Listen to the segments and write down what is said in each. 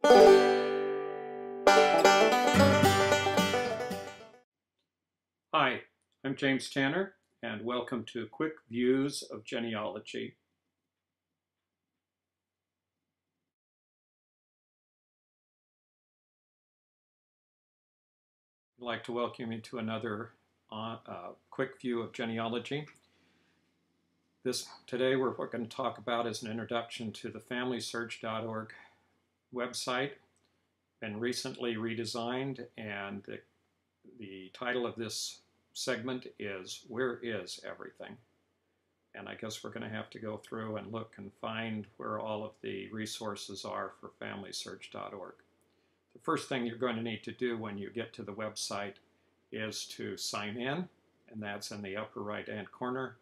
Hi, I'm James Tanner, and welcome to Quick Views of Genealogy. I'd like to welcome you to another quick view of genealogy. Today what we're going to talk about is an introduction to the FamilySearch.org website. Been recently redesigned, and the title of this segment is Where is Everything? And I guess we're going to have to go through and look and find where all of the resources are for FamilySearch.org. The first thing you're going to need to do when you get to the website is to sign in, and that's in the upper right hand corner,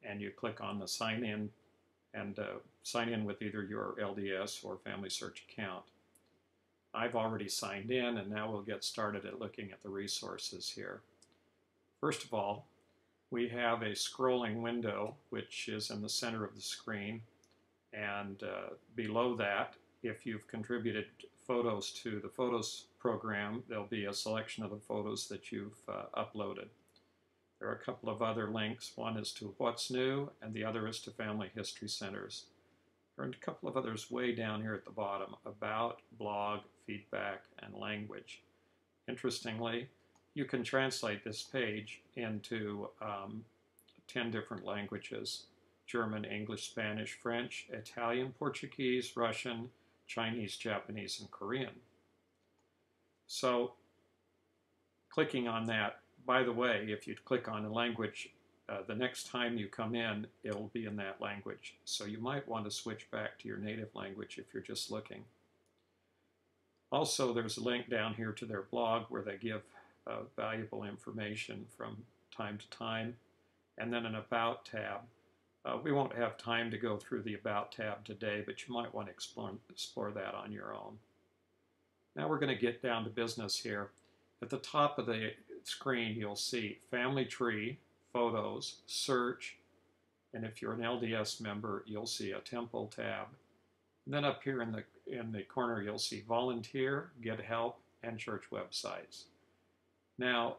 and you click on the sign in and sign in with either your LDS or FamilySearch account. I've already signed in, and now we'll get started at looking at the resources here. First of all, we have a scrolling window which is in the center of the screen, and below that, if you've contributed photos to the Photos program, there'll be a selection of the photos that you've uploaded. There are a couple of other links. One is to What's New, and the other is to Family History Centers. There are a couple of others way down here at the bottom: About, Blog, Feedback, and Language. Interestingly, you can translate this page into 10 different languages: German, English, Spanish, French, Italian, Portuguese, Russian, Chinese, Japanese, and Korean. So clicking on that, by the way, if you click on a language, the next time you come in, it'll be in that language. So you might want to switch back to your native language if you're just looking. Also, there's a link down here to their blog where they give valuable information from time to time. And then an About tab. We won't have time to go through the About tab today, but you might want to explore that on your own. Now we're going to get down to business here. At the top of the screen, you'll see Family Tree, Photos, Search, and if you're an LDS member, you'll see a Temple tab. And then up here in the corner, you'll see Volunteer, Get Help, and Church Websites. Now,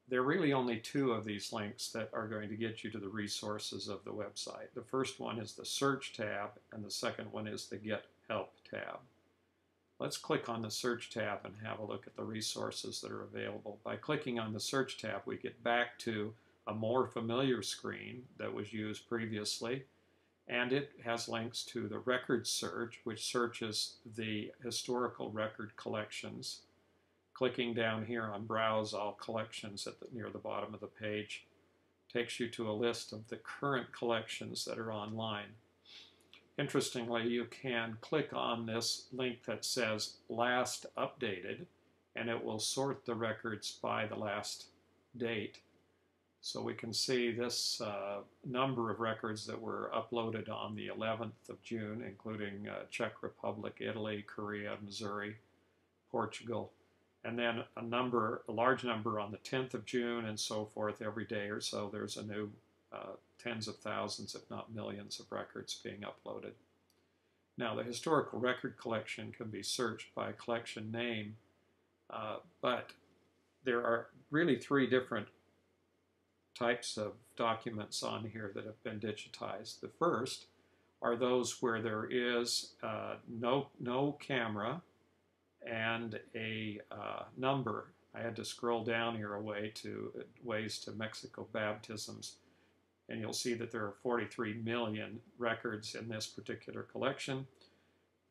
there are really only two of these links that are going to get you to the resources of the website. The first one is the Search tab, and the second one is the Get Help tab. Let's click on the Search tab and have a look at the resources that are available. By clicking on the Search tab, we get back to a more familiar screen that was used previously, and it has links to the Record Search, which searches the historical record collections. Clicking down here on Browse All Collections near the bottom of the page takes you to a list of the current collections that are online. Interestingly, you can click on this link that says Last Updated, and it will sort the records by the last date. So we can see this number of records that were uploaded on the 11th of June, including Czech Republic, Italy, Korea, Missouri, Portugal, and then a large number on the 10th of June, and so forth. Every day or so there's a new tens of thousands, if not millions, of records being uploaded. Now, the historical record collection can be searched by collection name, but there are really three different types of documents on here that have been digitized. The first are those where there is no camera and a number. I had to scroll down here a ways to Mexico baptisms, and you'll see that there are 43 million records in this particular collection,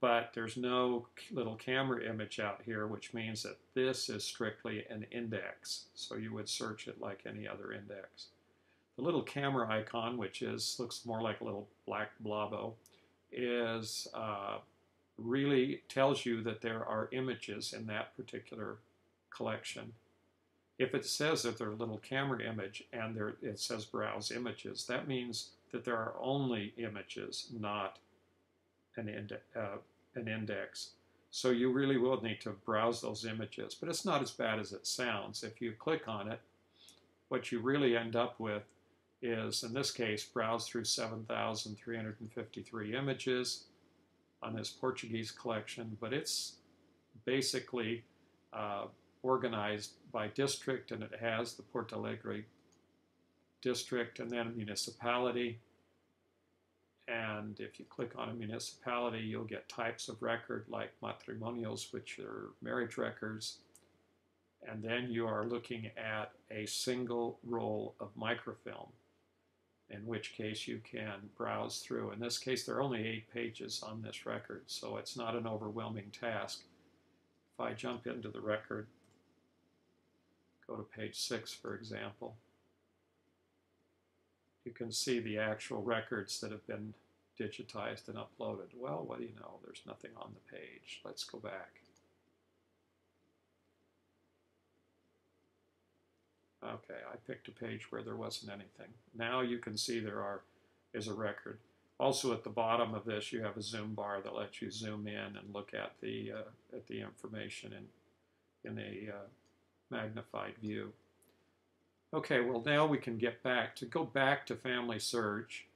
but there's no little camera image out here, which means that this is strictly an index, so you would search it like any other index. The little camera icon, which looks more like a little black blobbo, really tells you that there are images in that particular collection. If it says that there's a little camera image and it says Browse Images, that means that there are only images, not an index. So you really will need to browse those images, but it's not as bad as it sounds. If you click on it, what you really end up with is, in this case, browse through 7,353 images on this Portuguese collection, but it's basically organized by district, and it has the Porto Alegre district and then a municipality. And if you click on a municipality, you'll get types of record like matrimonios, which are marriage records. And then you are looking at a single roll of microfilm, in which case you can browse through. In this case, there are only 8 pages on this record, so it's not an overwhelming task. If I jump into the record, go to page 6, for example, you can see the actual records that have been digitized and uploaded. Well, what do you know? There's nothing on the page. Let's go back. Okay, I picked a page where there wasn't anything. Now you can see there is a record. Also at the bottom of this, you have a zoom bar that lets you zoom in and look at the information in a magnified view. Okay, well now we can get back. To go back to FamilySearch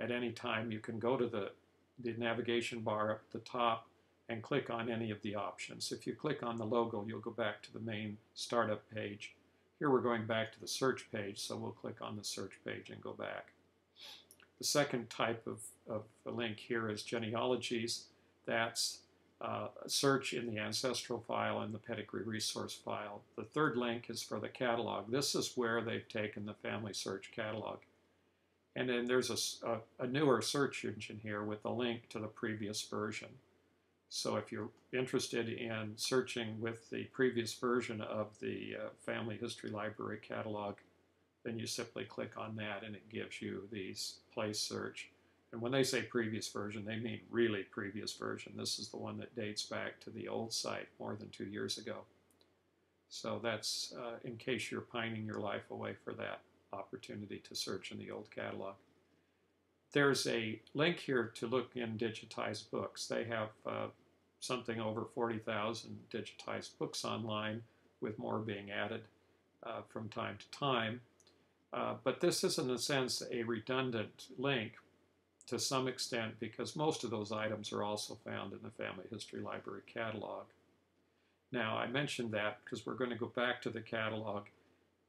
at any time, you can go to the navigation bar up at the top and click on any of the options. If you click on the logo, you'll go back to the main startup page. Here we're going back to the search page, so we'll click on the search page and go back. The second type of a link here is genealogies. That's a search in the ancestral file and the pedigree resource file. The third link is for the catalog. This is where they've taken the FamilySearch catalog. And then there's a newer search engine here with a link to the previous version. So if you're interested in searching with the previous version of the Family History Library catalog, then you simply click on that and it gives you these place search. And when they say previous version, they mean really previous version. This is the one that dates back to the old site more than 2 years ago. So that's in case you're pining your life away for that opportunity to search in the old catalog. There's a link here to look in Digitized Books. They have something over 40,000 digitized books online, with more being added from time to time. But this is, in a sense, a redundant link to some extent, because most of those items are also found in the Family History Library catalog. Now, I mentioned that because we're going to go back to the catalog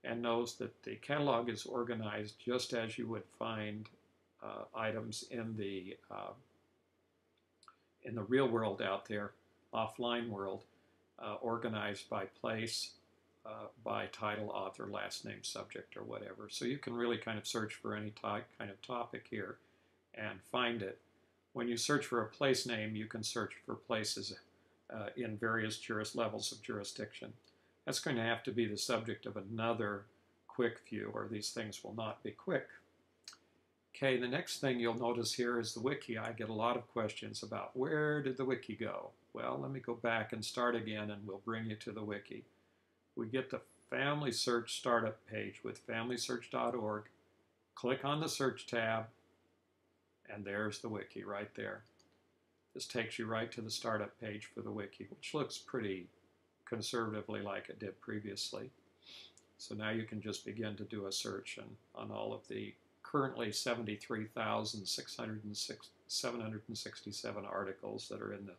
and notice that the catalog is organized just as you would find items in the real world out there, offline world, organized by place, by title, author, last name, subject, or whatever. So you can really kind of search for any kind of topic here and find it. When you search for a place name, you can search for places in various levels of jurisdiction. That's going to have to be the subject of another quick view, or these things will not be quick. Okay, the next thing you'll notice here is the wiki. I get a lot of questions about where did the wiki go? Well, let me go back and start again and we'll bring you to the wiki. We get the FamilySearch startup page with FamilySearch.org. Click on the search tab and there's the wiki right there. This takes you right to the startup page for the wiki, which looks pretty conservatively like it did previously. So now you can just begin to do a search on all of the currently 73,767 articles that are in the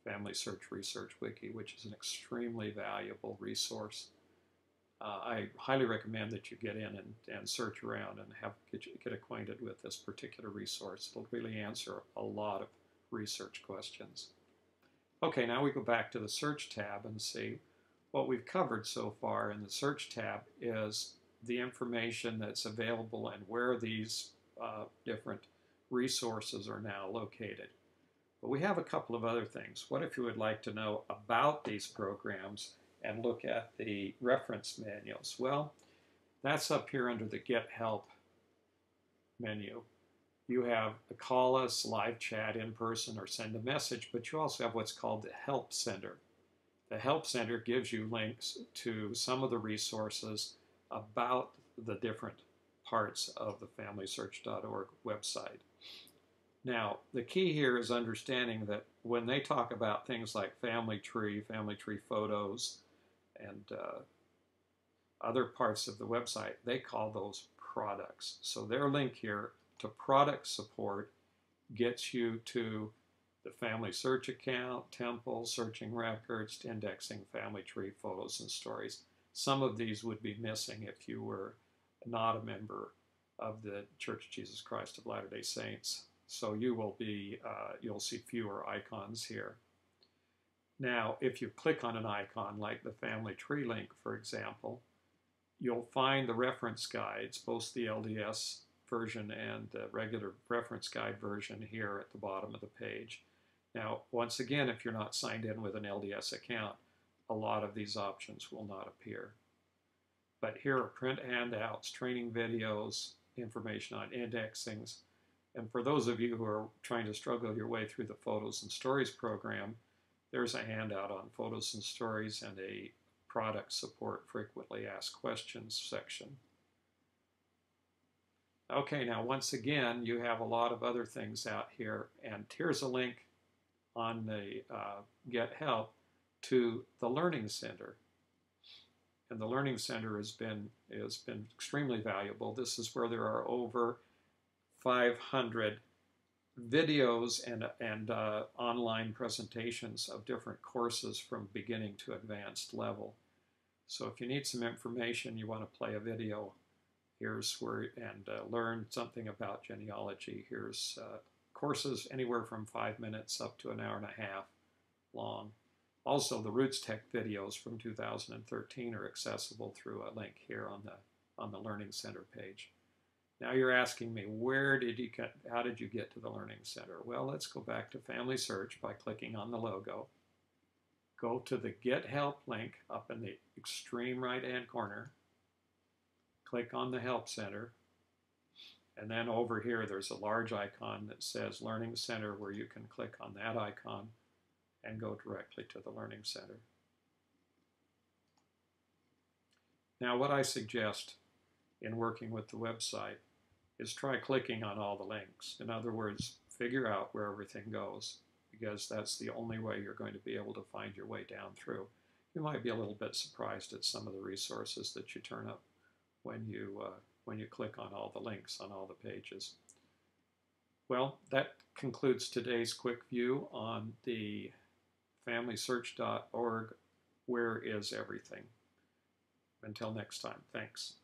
FamilySearch Research Wiki, which is an extremely valuable resource. I highly recommend that you get in and search around and get acquainted with this particular resource. It'll really answer a lot of research questions. Okay, now we go back to the search tab and see what we've covered so far. In the search tab is the information that's available and where these different resources are now located. But we have a couple of other things. What if you would like to know about these programs and look at the reference manuals? Well, that's up here under the Get Help menu. You have a call us, live chat, in person, or send a message, but you also have what's called the Help Center. The Help Center gives you links to some of the resources about the different parts of the FamilySearch.org website. Now, the key here is understanding that when they talk about things like family tree photos, and other parts of the website, they call those products. So their link here to product support gets you to the FamilySearch account, Temple, searching records, indexing family tree photos and stories. Some of these would be missing if you were not a member of the Church of Jesus Christ of Latter-day Saints. So you will be, you'll see fewer icons here. Now, if you click on an icon like the family tree link, for example, you'll find the reference guides, both the LDS version and the regular reference guide version here at the bottom of the page. Now, once again, if you're not signed in with an LDS account, a lot of these options will not appear. But here are print handouts, training videos, information on indexings. And for those of you who are trying to struggle your way through the Photos and Stories program, there's a handout on Photos and Stories and a product support frequently asked questions section. Okay, now once again, you have a lot of other things out here, and here's a link on the Get Help to the Learning Center. And the Learning Center has been extremely valuable. This is where there are over 500 videos and online presentations of different courses from beginning to advanced level. So if you need some information, you want to play a video, here's where, and learn something about genealogy. Here's courses anywhere from 5 minutes up to an hour and a half long. Also, the Roots Tech videos from 2013 are accessible through a link here on the Learning Center page. Now you're asking me, how did you get to the Learning Center? Well, let's go back to FamilySearch by clicking on the logo. Go to the Get Help link up in the extreme right-hand corner. Click on the Help Center. And then over here, there's a large icon that says Learning Center, where you can click on that icon and go directly to the Learning Center. Now, what I suggest in working with the website is try clicking on all the links. In other words, figure out where everything goes, because that's the only way you're going to be able to find your way down through. You might be a little bit surprised at some of the resources that you turn up when you click on all the links on all the pages. Well, that concludes today's quick view on the FamilySearch.org Where Is Everything. Until next time, thanks.